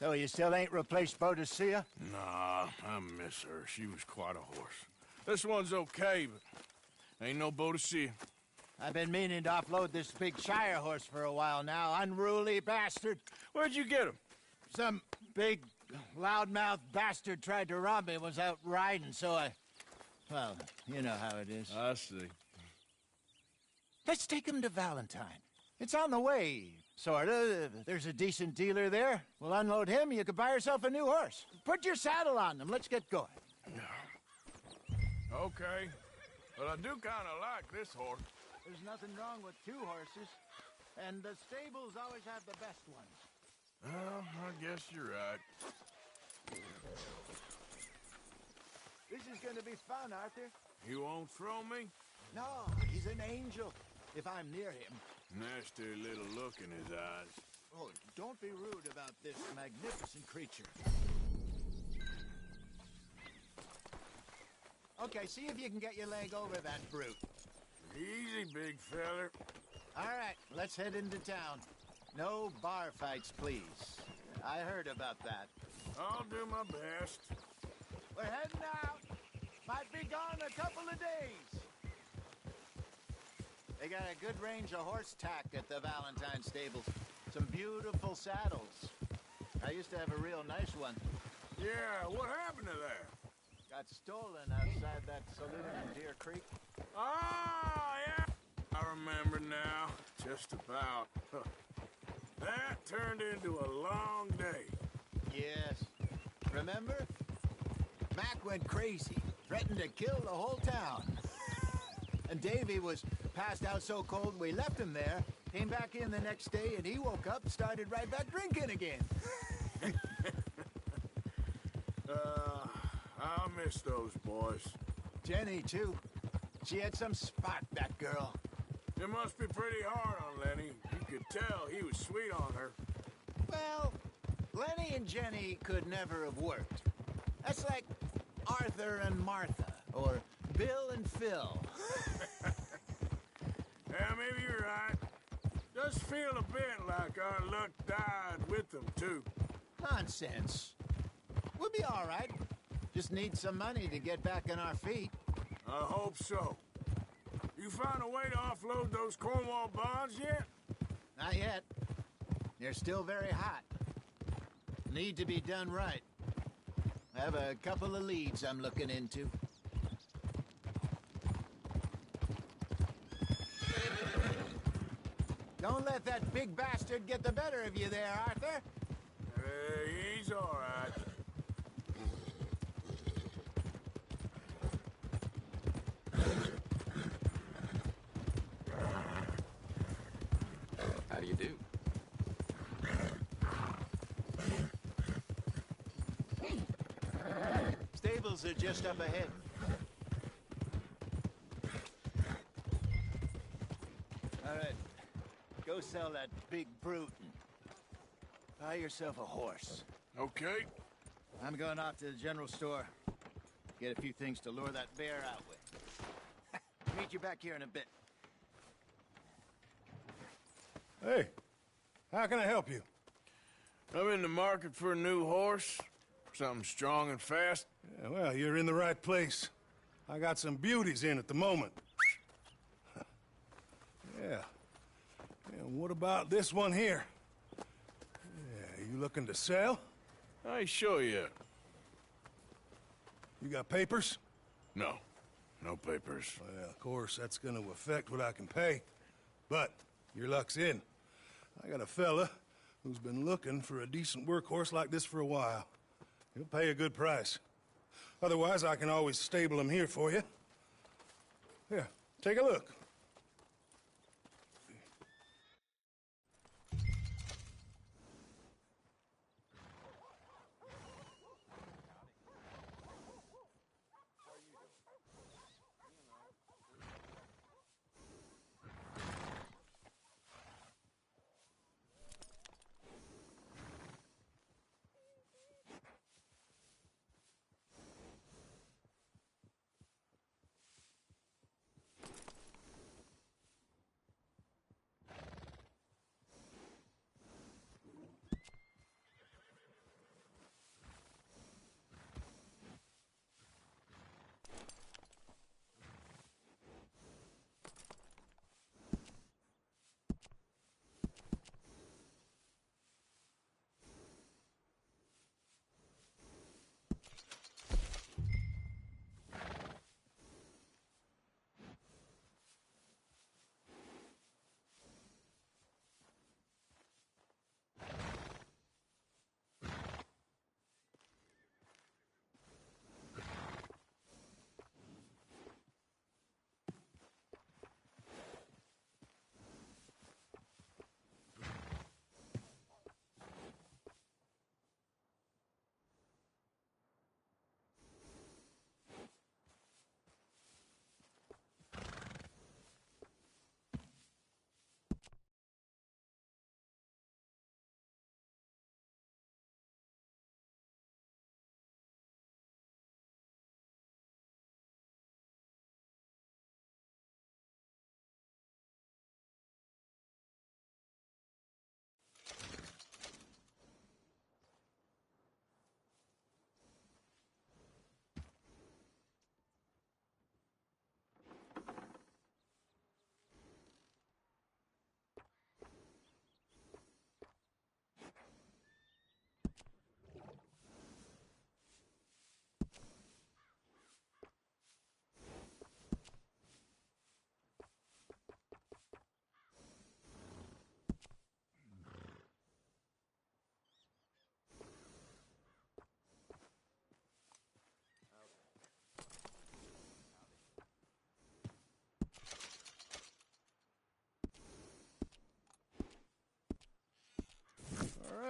So you still ain't replaced Boadicea? Nah, I miss her. She was quite a horse. This one's okay, but ain't no Boadicea. I've been meaning to offload this big Shire horse for a while now. Unruly bastard. Where'd you get him? Some big, loudmouth bastard tried to rob me and was out riding, so I... Well, you know how it is. I see. Let's take him to Valentine. It's on the way, sorta. There's a decent dealer there. We'll unload him, you could buy yourself a new horse. Put your saddle on them, let's get going. Okay. But I do kind of like this horse. There's nothing wrong with two horses, and the stables always have the best ones. Well, I guess you're right. This is gonna be fun, Arthur. You won't throw me? No, he's an angel, if I'm near him. Nasty little look in his eyes. Oh, don't be rude about this magnificent creature. Okay, see if you can get your leg over that brute. Easy, big feller. All right, let's head into town. No bar fights, please. I heard about that. I'll do my best. We're heading out. Might be gone a couple of days. They got a good range of horse tack at the Valentine stables. Some beautiful saddles. I used to have a real nice one. Yeah, what happened to that? Got stolen outside that saloon in Deer Creek. Ah, yeah. I remember now. Just about. That turned into a long day. Yes. Remember? Mac went crazy. Threatened to kill the whole town. And Davy was passed out so cold we left him there. Came back in the next day and he woke up and started right back drinking again. I'll miss those boys. Jenny, too. She had some spark, that girl. It must be pretty hard on Lenny. You could tell he was sweet on her. Well, Lenny and Jenny could never have worked. That's like Arthur and Martha, or Bill and Phil. Yeah, maybe you're right. Does feel a bit like our luck died with them, too. Nonsense. We'll be all right. Just need some money to get back on our feet. I hope so. You found a way to offload those Cornwall bonds yet? Not yet. They're still very hot. Need to be done right. I have a couple of leads I'm looking into. Don't let that big bastard get the better of you there, Arthur. He's all right. How do you do? Stables are just up ahead. All right. Go sell that big brute and buy yourself a horse. Okay. I'm going off to the general store. Get a few things to lure that bear out with. Meet you back here in a bit. Hey, how can I help you? I'm in the market for a new horse. Something strong and fast. Yeah, well, you're in the right place. I got some beauties in at the moment. Yeah. And what about this one here? Yeah, you looking to sell? I ain't sure yet. You got papers? No. No papers. Well, of course, that's gonna affect what I can pay. But your luck's in. I got a fella who's been looking for a decent workhorse like this for a while. He'll pay a good price. Otherwise, I can always stable him here for you. Here, take a look.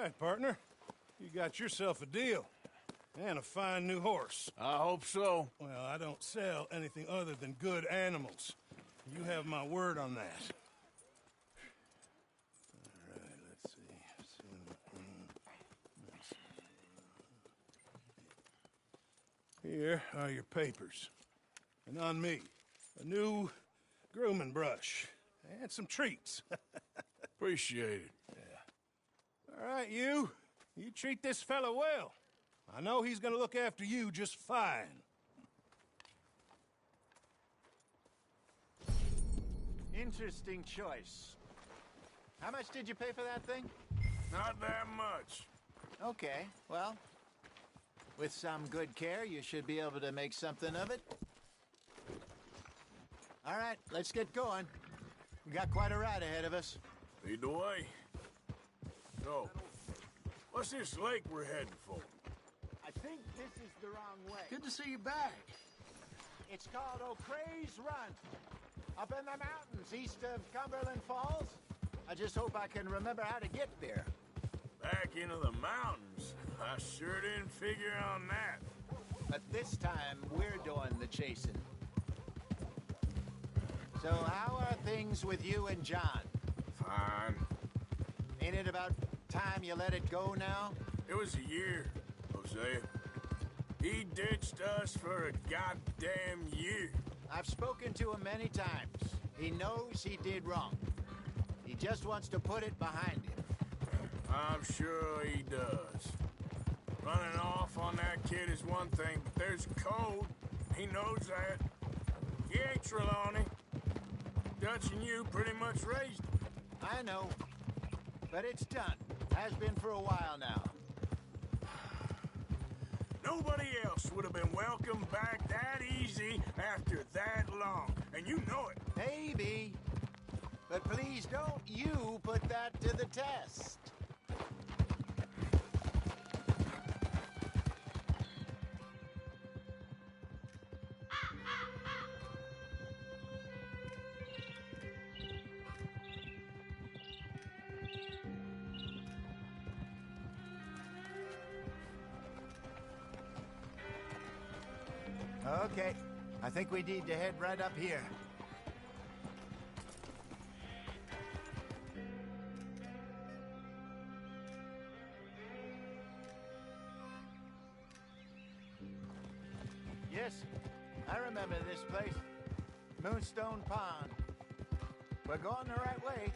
right, partner. You got yourself a deal. And a fine new horse. I hope so. Well, I don't sell anything other than good animals. You have my word on that. All right, let's see. Here are your papers. And on me, a new grooming brush. And some treats. Appreciate it. All right, you. You treat this fella well. I know he's gonna look after you just fine. Interesting choice. How much did you pay for that thing? Not that much. Okay, well, with some good care, you should be able to make something of it. All right, let's get going. We got quite a ride ahead of us. Lead the way. So, what's this lake we're heading for? I think this is the wrong way. Good to see you back. It's called O'Creagh's Run. Up in the mountains east of Cumberland Falls. I just hope I can remember how to get there. Back into the mountains? I sure didn't figure on that. But this time, we're doing the chasing. So how are things with you and John? Fine. Ain't it about time you let it go now? It was a year, Hosea. He ditched us for a goddamn year. I've spoken to him many times. He knows he did wrong. He just wants to put it behind him. I'm sure he does. Running off on that kid is one thing, but there's code. He knows that. He ain't Trelawney. Dutch and you pretty much raised him. I know. But it's done. Has been for a while now. Nobody else would have been welcomed back that easy after that long. And you know it. Maybe. But please don't you put that to the test. Okay, I think we need to head right up here. Yes, I remember this place. Moonstone Pond. We're going the right way.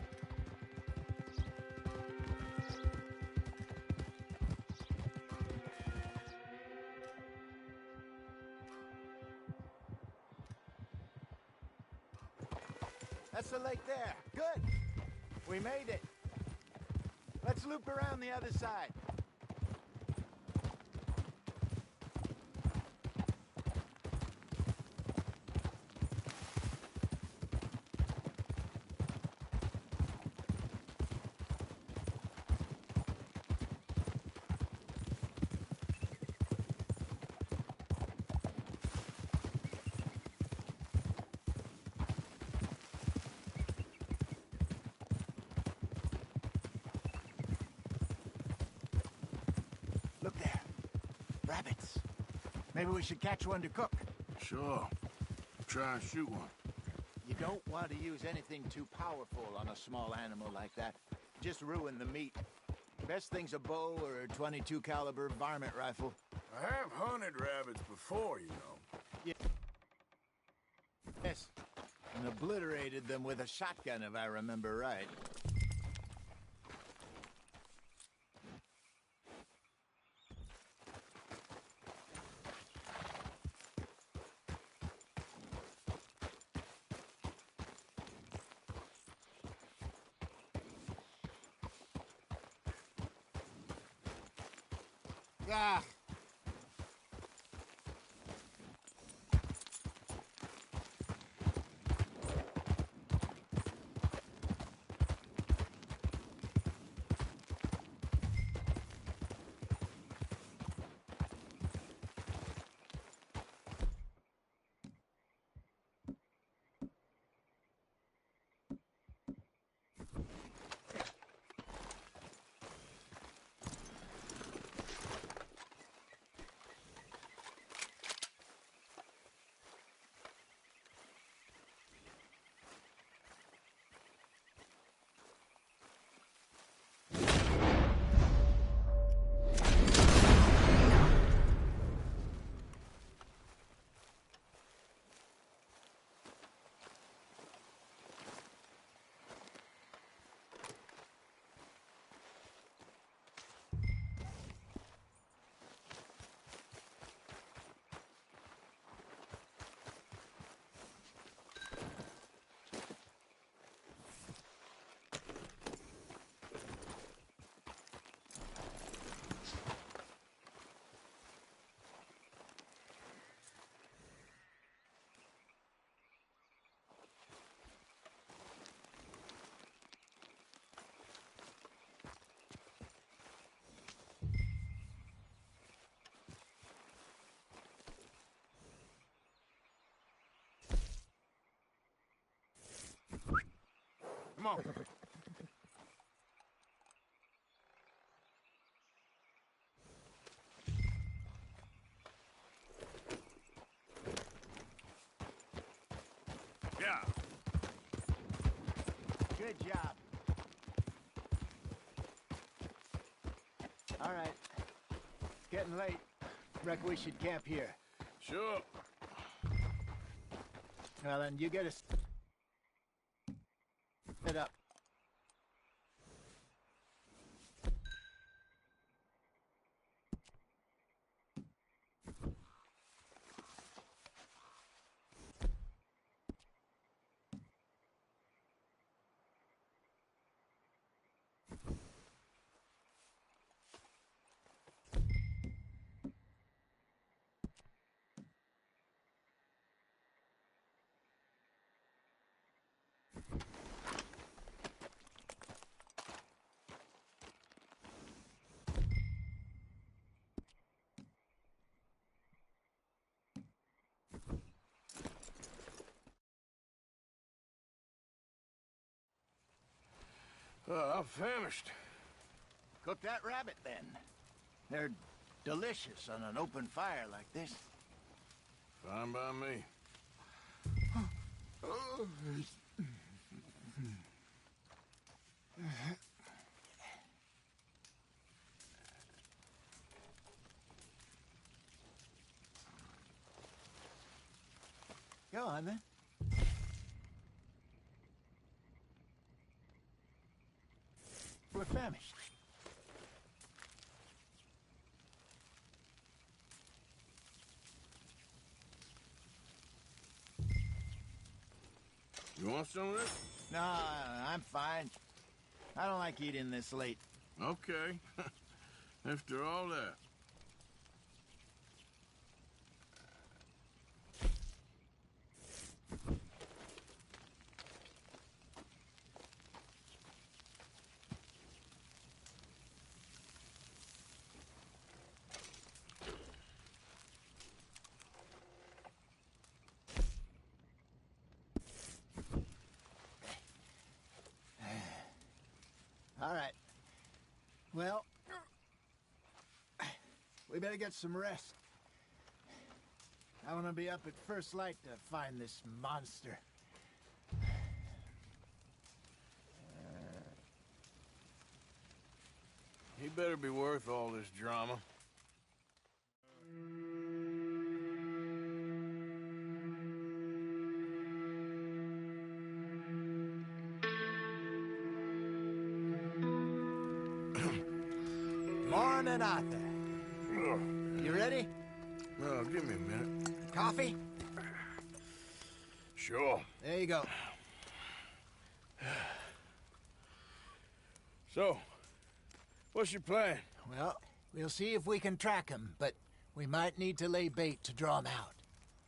That's the lake there. Good. We made it. Let's loop around the other side. Look there. Rabbits. Maybe we should catch one to cook. Sure. Try and shoot one. You don't want to use anything too powerful on a small animal like that. Just ruin the meat. Best thing's a bow or a .22 caliber varmint rifle. I have hunted rabbits before, you know. Yes. And obliterated them with a shotgun, if I remember right. Ah. on. Yeah. Good job. All right. Getting late. Reckon we should camp here. Sure. Well, then you get us set up. I'm famished. Cook that rabbit, then. They're delicious on an open fire like this. Fine by me. Go on, then. We're famished. You want some of this? No, I'm fine. I don't like eating this late. Okay. After all that. All right. Well, we better get some rest. I want to be up at first light to find this monster. He better be worth all this drama. Morning, Arthur. You ready? Well, give me a minute. Coffee? Sure. There you go. So, what's your plan? Well, we'll see if we can track him, but we might need to lay bait to draw him out.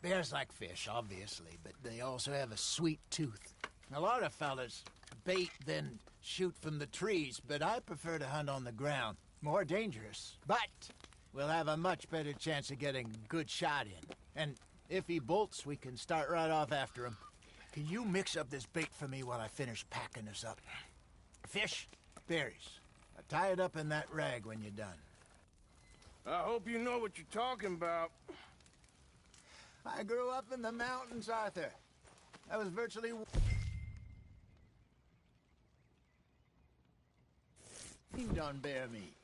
Bears like fish, obviously, but they also have a sweet tooth. A lot of fellas bait, then shoot from the trees, but I prefer to hunt on the ground. More dangerous, but we'll have a much better chance of getting a good shot in. And if he bolts, we can start right off after him. Can you mix up this bait for me while I finish packing this up? Fish, berries. Tie it up in that rag when you're done. I hope you know what you're talking about. I grew up in the mountains, Arthur. I was virtually weaned on bear meat.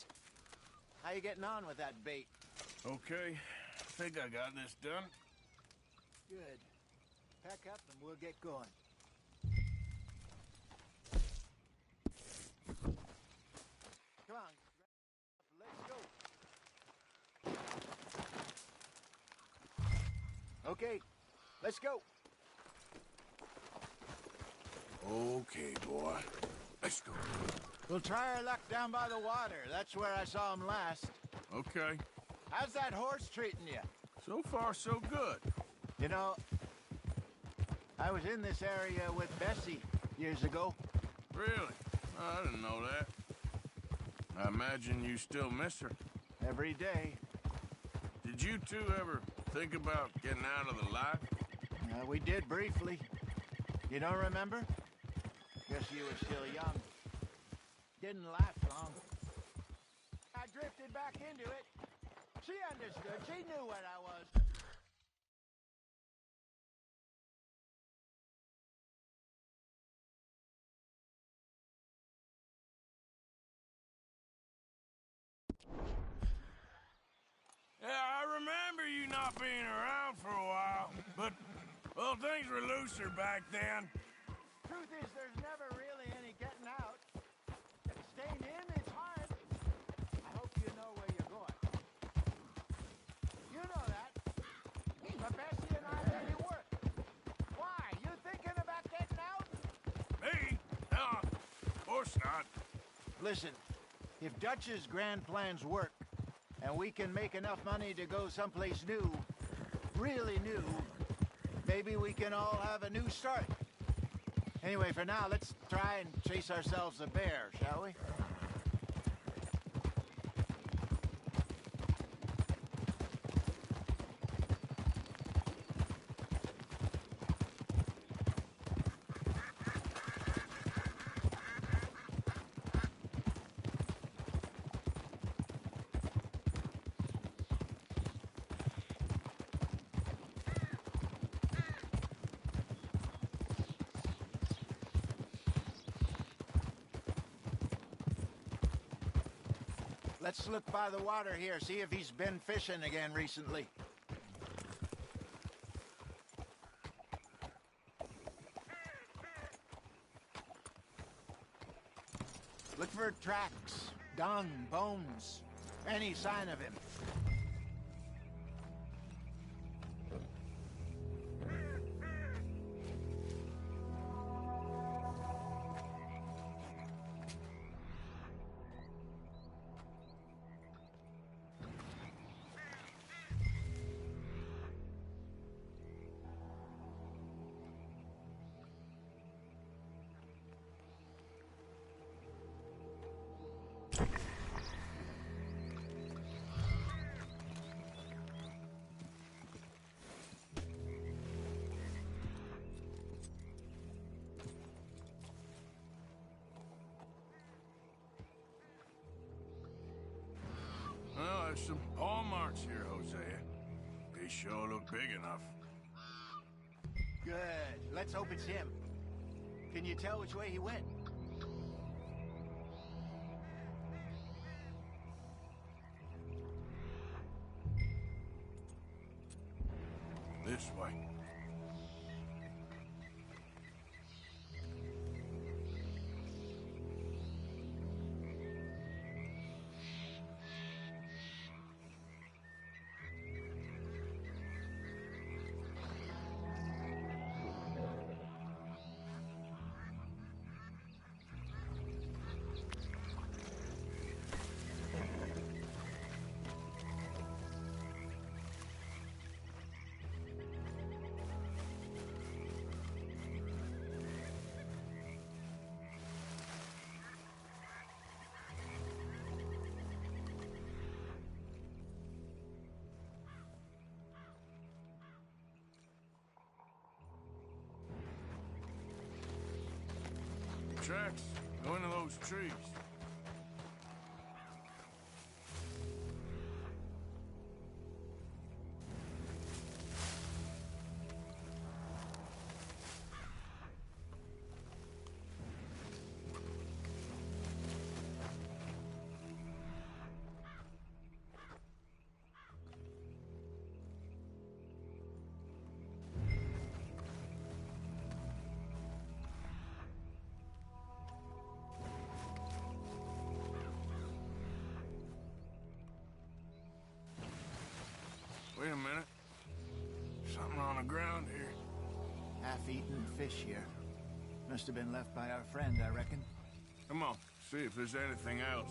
How you getting on with that bait? Okay, I think I got this done. Good. Pack up and we'll get going. Come on. Let's go. Okay, let's go. Okay, boy. Let's go. We'll try our luck down by the water. That's where I saw him last. Okay. How's that horse treating you? So far, so good. You know, I was in this area with Bessie years ago. Really? I didn't know that. I imagine you still miss her. Every day. Did you two ever think about getting out of the life? We did briefly. You don't remember? Bessie was still young. Didn't last long. I drifted back into it. She understood. She knew what I was. Yeah, I remember you not being around for a while, but, well, things were looser back then. Truth is, there's never really any getting out. Staying in is hard. I hope you know where you're going. You know that. But Bessie and I made it work. Why? You thinking about getting out? Me? No, of course not. Listen, if Dutch's grand plans work, and we can make enough money to go someplace new, really new, maybe we can all have a new start. Anyway, for now, let's try and chase ourselves a bear, shall we? Let's look by the water here, see if he's been fishing again recently. Look for tracks, dung, bones, any sign of him. Well, there's some paw marks here, Hosea. They sure look big enough. Good. Let's hope it's him. Can you tell which way he went? This way. Tracks go into those trees. Wait a minute. Something on the ground here. Half-eaten fish here. Must have been left by our friend, I reckon. Come on, see if there's anything else.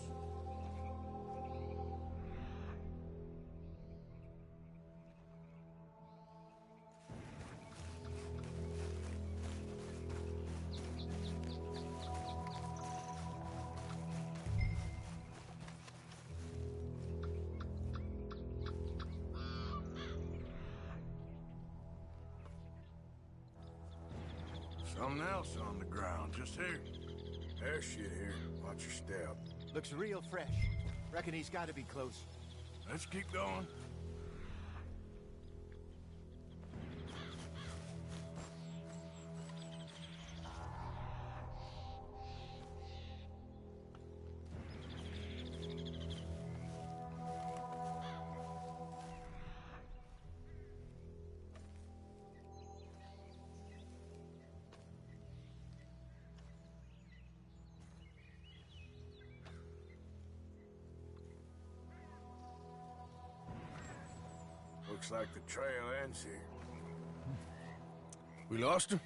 Something else on the ground, just here. There's shit here. Watch your step. Looks real fresh. Reckon he's got to be close. Let's keep going. Looks like the trail ends here. We lost him?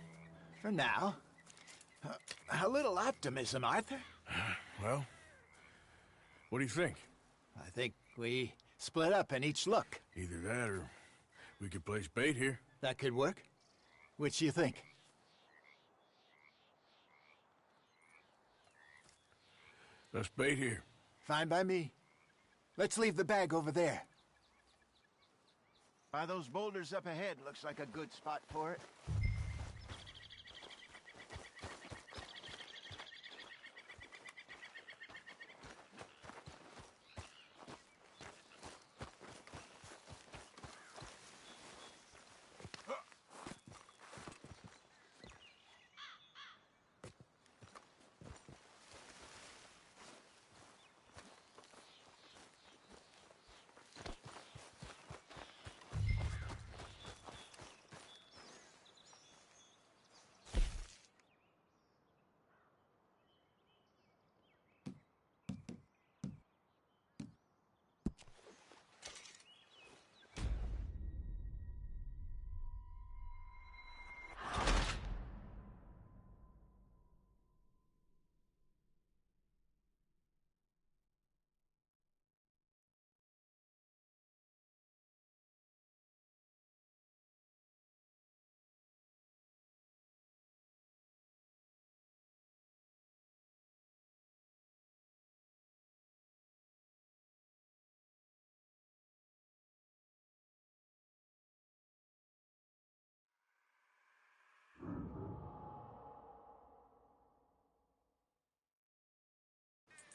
For now. A little optimism, Arthur. Well, what do you think? I think we split up and each look. Either that or we could place bait here. That could work. Which do you think? Let's bait here. Fine by me. Let's leave the bag over there. By those boulders up ahead, looks like a good spot for it.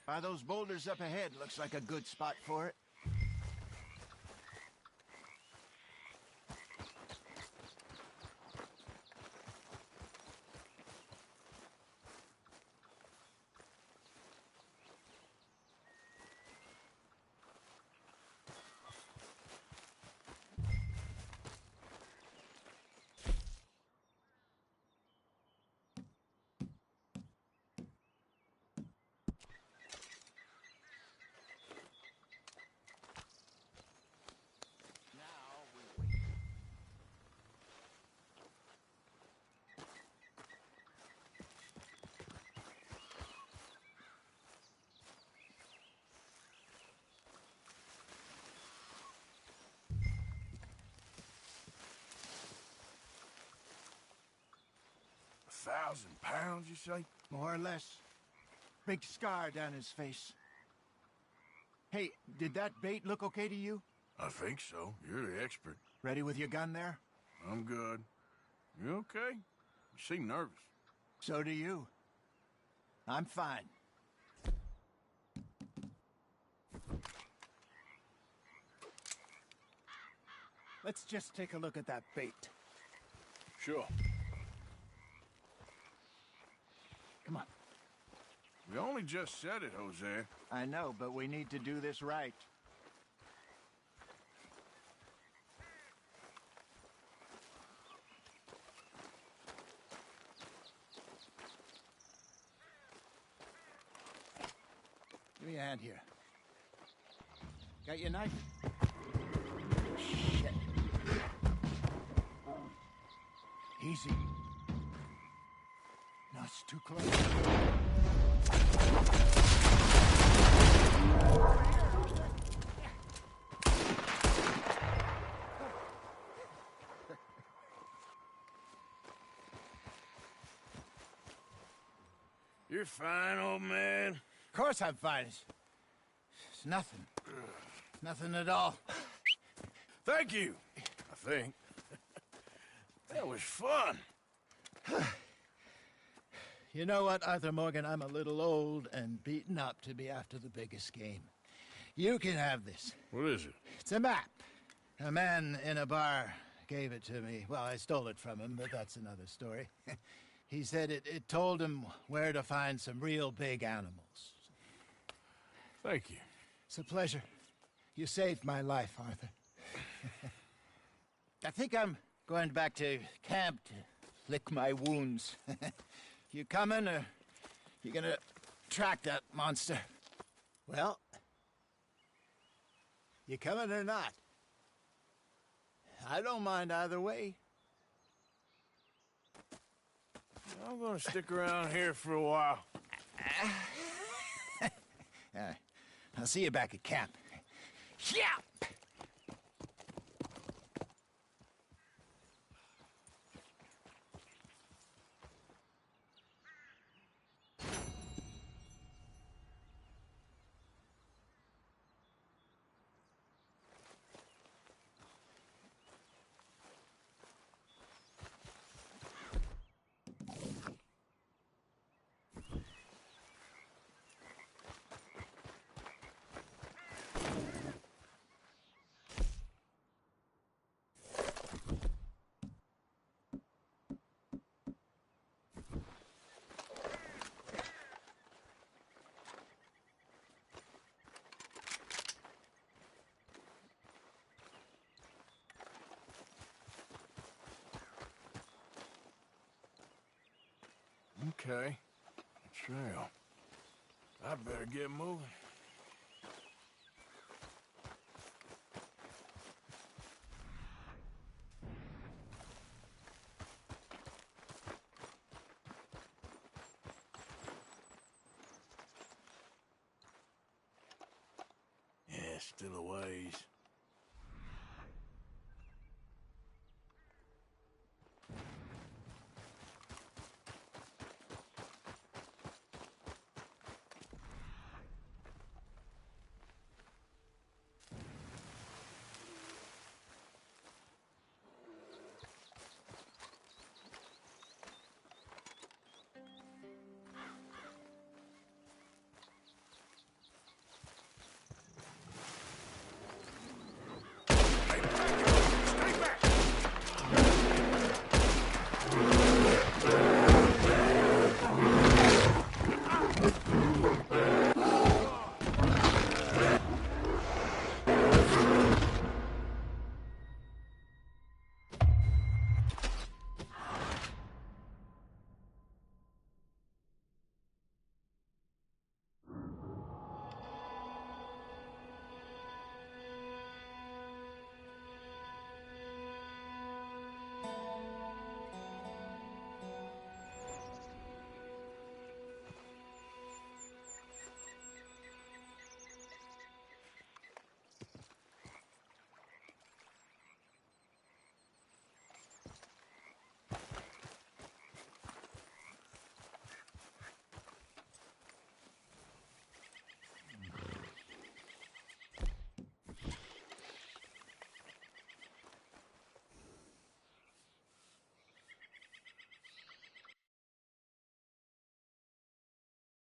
By those boulders up ahead, looks like a good spot for it. £1,000, you say? More or less. Big scar down his face. Hey, did that bait look okay to you? I think so. You're the expert. Ready with your gun there? I'm good. You okay? You seem nervous. So do you. I'm fine. Let's just take a look at that bait. Sure. Come on. We only just said it, Jose. I know, but we need to do this right. Give me a hand here. Got your knife? Shit. Easy. No, it's too close. You're fine, old man. Of course I'm fine. It's nothing. Nothing at all. Thank you, I think. That was fun. You know what, Arthur Morgan? I'm a little old and beaten up to be after the biggest game. You can have this. What is it? It's a map. A man in a bar gave it to me. Well, I stole it from him, but that's another story. He said it told him where to find some real big animals. Thank you. It's a pleasure. You saved my life, Arthur. I think I'm going back to camp to lick my wounds. You coming, or you gonna track that monster? Well, you coming or not? I don't mind either way. I'm gonna stick around here for a while. I'll see you back at camp. Yeah! Okay. A trail. I better get moving. Yeah, still a ways.